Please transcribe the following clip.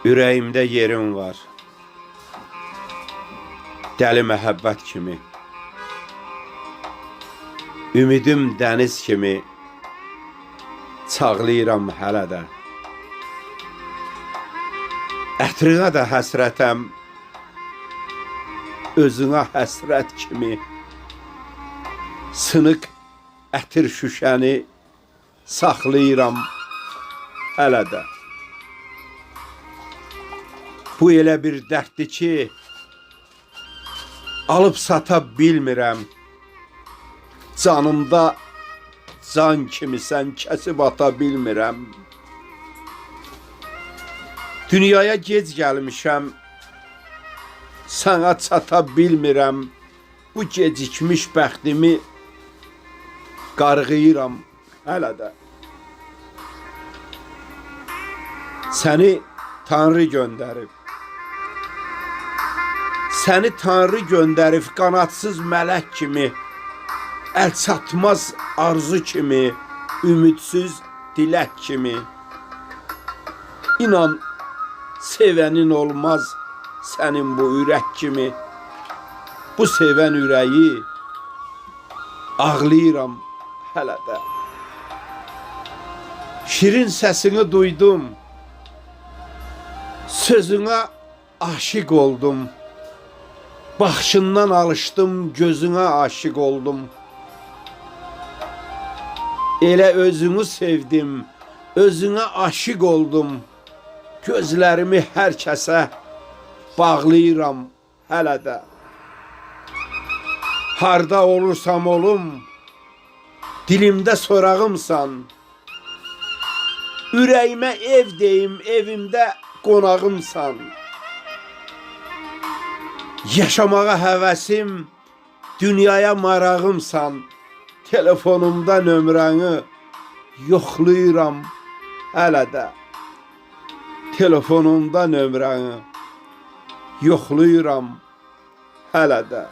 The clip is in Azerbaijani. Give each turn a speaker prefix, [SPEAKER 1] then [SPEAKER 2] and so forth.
[SPEAKER 1] Ürəyimdə yerin var, dəli məhəbbət kimi. Ümidim dəniz kimi, çağlayıram hələ də. Ətrinə də həsrətəm, özünə həsrət kimi. Sınıq ətir şüşəni saxlayıram hələ də. Bu elə bir dərddir ki, alıb sata bilmirəm. Canımda can kimi sən kəsib ata bilmirəm. Dünyaya gec gəlmişəm, sana çata bilmirəm. Bu gecikmiş bəxtimi qarğıyıram hələ də. Səni Tanrı göndərib. Səni Tanrı göndərib qanadsız mələk kimi, əl çatmaz arzu kimi, ümidsiz dilək kimi. İnan, sevənin olmaz sənin bu ürək kimi. Bu sevən ürəyi ağlayıram hələ də. Şirin səsini duydum, sözünə aşiq oldum. Baxışından alışdım, gözünə aşiq oldum. Elə özünü sevdim, özünə aşiq oldum. Gözlərimi hər kəsə bağlayıram hələ də. Harda olursam olum, dilimdə sorağımsan. Ürəyimə ev deyim, evimdə qonağımsan. Yaşamağa həvəsim, dünyaya marağımsan. Telefonumda nömrəni yoxlayıram hələ də. Telefonumda nömrəni yoxlayıram hələ də.